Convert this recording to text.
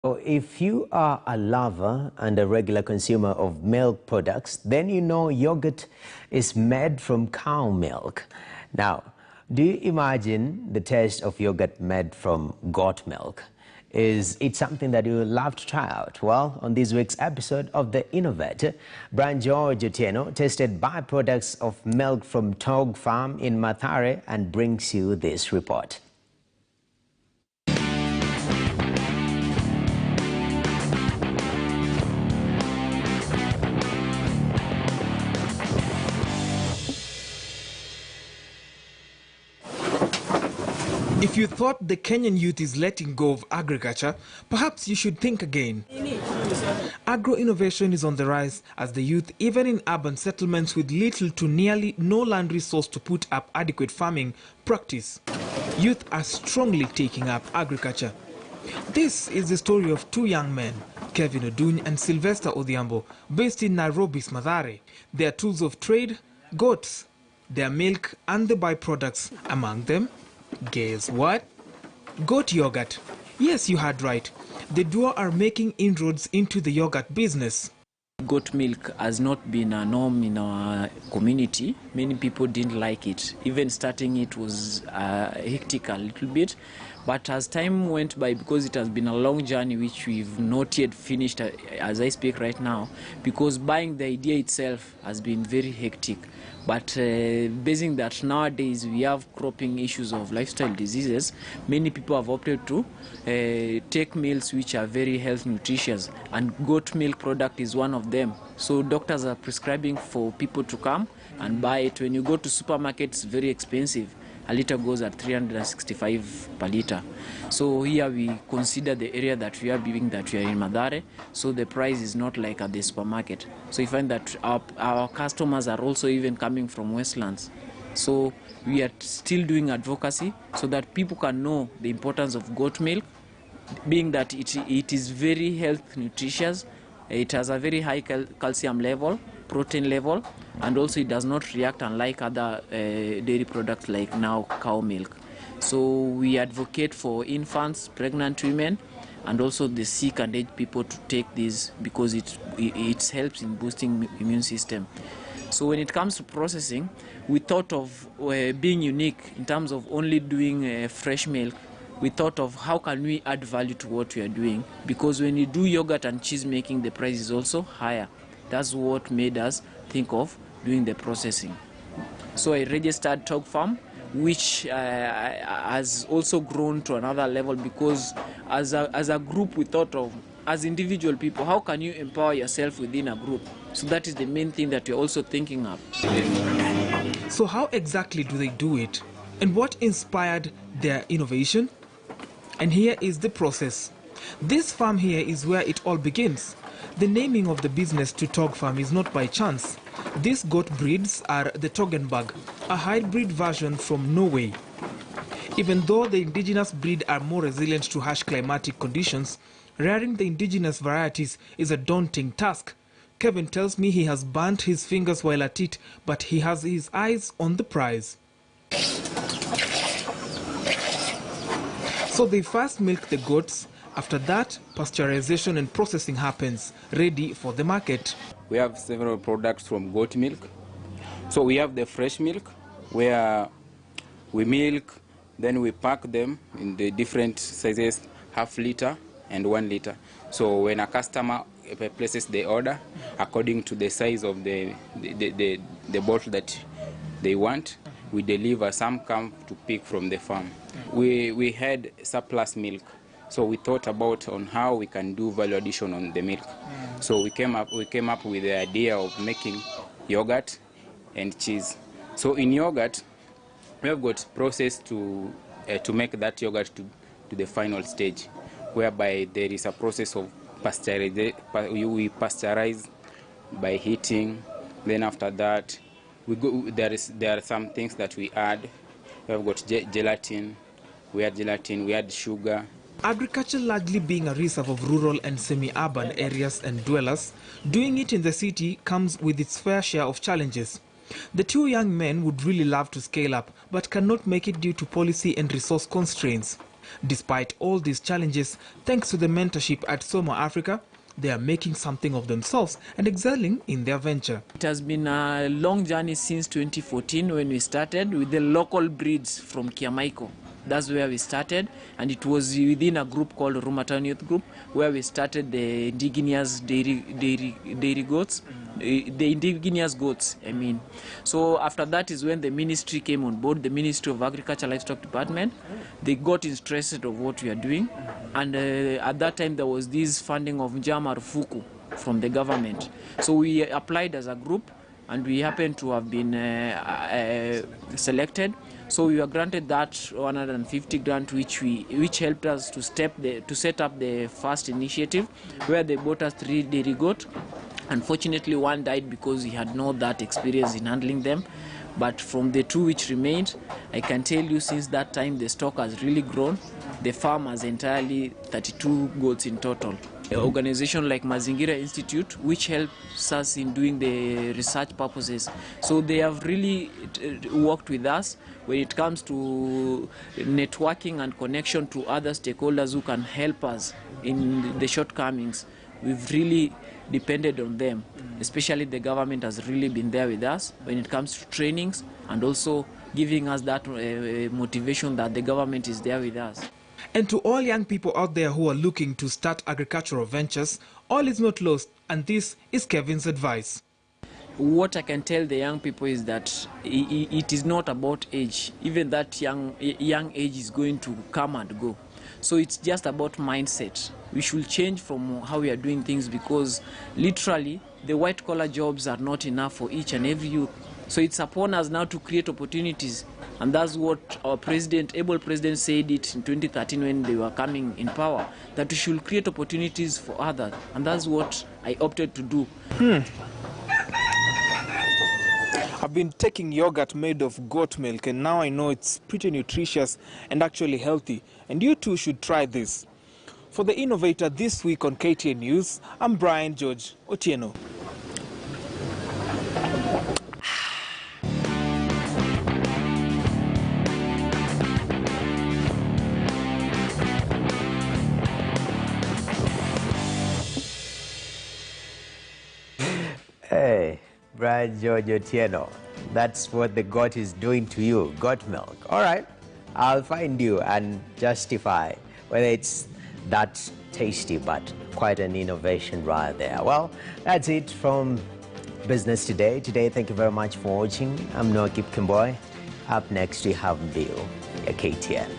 So if you are a lover and a regular consumer of milk products, then you know yogurt is made from cow milk. Now, do you imagine the taste of yogurt made from goat milk? Is it something that you would love to try out? Well, on this week's episode of The Innovator, Brian George Otieno tasted byproducts of milk from Togg farm in Mathare and brings you this report. If you thought the Kenyan youth is letting go of agriculture, perhaps you should think again. Agro-innovation is on the rise as the youth, even in urban settlements with little to nearly no land resource to put up adequate farming practice, youth are strongly taking up agriculture. This is the story of two young men, Kevin Oduny and Sylvester Odhiambo, based in Nairobi's Mathare. Their tools of trade, goats, their milk and the byproducts, among them, guess what? Goat yogurt. Yes, you heard right. The duo are making inroads into the yogurt business. Goat milk has not been a norm in our community. Many people didn't like it. Even starting it was hectic a little bit. But as time went by, because it has been a long journey which we've not yet finished as I speak right now, because buying the idea itself has been very hectic. But basing that nowadays we have cropping issues of lifestyle diseases, many people have opted to take meals which are very health nutritious, and goat milk product is one of them. So doctors are prescribing for people to come and buy it. When you go to supermarket, it's very expensive. A liter goes at 365 per liter. So here we consider the area that we are being, that we are in Mathare, so the price is not like at the supermarket. So you find that our customers are also even coming from Westlands. So we are still doing advocacy so that people can know the importance of goat milk, being that it is very health nutritious. It has a very high calcium level, protein level, and also it does not react unlike other dairy products like now cow milk. So we advocate for infants, pregnant women, and also the sick and aged people to take this because it helps in boosting immune system. So when it comes to processing, we thought of being unique in terms of only doing fresh milk. We thought of how can we add value to what we are doing, because when you do yogurt and cheese making, the price is also higher. That's what made us think of doing the processing. So I registered Togg Farm, which has also grown to another level, because as a group we thought of, as individual people, how can you empower yourself within a group? So that is the main thing that we're also thinking of. So how exactly do they do it? And what inspired their innovation? And here is the process. This farm here is where it all begins. The naming of the business to Togg Farm is not by chance. These goat breeds are the Toggenburg, a hybrid version from Norway. Even though the indigenous breed are more resilient to harsh climatic conditions, rearing the indigenous varieties is a daunting task. Kevin tells me he has burnt his fingers while at it, but he has his eyes on the prize. So they first milk the goats. After that, pasteurization and processing happens, ready for the market. We have several products from goat milk. So we have the fresh milk, where we milk, then we pack them in the different sizes, half liter and 1 liter. So when a customer places the order, according to the size of the bottle that they want, we deliver. Some come to pick from the farm. We had surplus milk, so we thought about on how we can do value addition on the milk. So we came up with the idea of making yogurt and cheese. So in yogurt, we have got process to make that yogurt to the final stage, whereby there is a process of pasteurization. We pasteurize by heating. Then after that, there are some things that we add. We have got gelatin, we add sugar. Agriculture largely being a reserve of rural and semi-urban areas and dwellers, doing it in the city comes with its fair share of challenges. The two young men would really love to scale up, but cannot make it due to policy and resource constraints. Despite all these challenges, thanks to the mentorship at Soma Africa, they are making something of themselves and excelling in their venture. It has been a long journey since 2014 when we started with the local breeds from Kiamaiko. That's where we started, and it was within a group called Rumatown Youth Group where we started the indigenous dairy goats, the indigenous goats, I mean. So after that is when the ministry came on board, the Ministry of Agriculture Livestock Department. They got interested of what we are doing, and at that time there was this funding of Njama Rufuku from the government. So we applied as a group, and we happened to have been selected. So we were granted that 150 grant, which helped us to set up the first initiative, where they bought us 3 dairy goats. Unfortunately, one died because he had not that experience in handling them. But from the 2 which remained, I can tell you since that time the stock has really grown. The farm has entirely 32 goats in total. An organization like Mazingira Institute, which helps us in doing the research purposes. So they have really worked with us when it comes to networking and connection to other stakeholders who can help us in the shortcomings. We've really depended on them, especially the government has really been there with us when it comes to trainings and also giving us that motivation that the government is there with us. And to all young people out there who are looking to start agricultural ventures, all is not lost, and this is Kevin's advice. What I can tell the young people is that it is not about age. Even that young age is going to come and go. So it's just about mindset. We should change from how we are doing things, because literally the white collar jobs are not enough for each and every youth. So it's upon us now to create opportunities, and that's what our able president said it in 2013 when they were coming in power, that we should create opportunities for others, and that's what I opted to do. I've been taking yogurt made of goat milk, and now I know it's pretty nutritious and actually healthy, and you too should try this. For the Innovator this week on KTN News, I'm Brian George Otieno. Hey, Brian George Otieno, that's what the goat is doing to you, goat milk. All right, I'll find you and justify whether it's that tasty, but quite an innovation right there. Well, that's it from Business Today. Thank you very much for watching. I'm Noah Kipkimboy. Up next, we have Bill at KTN.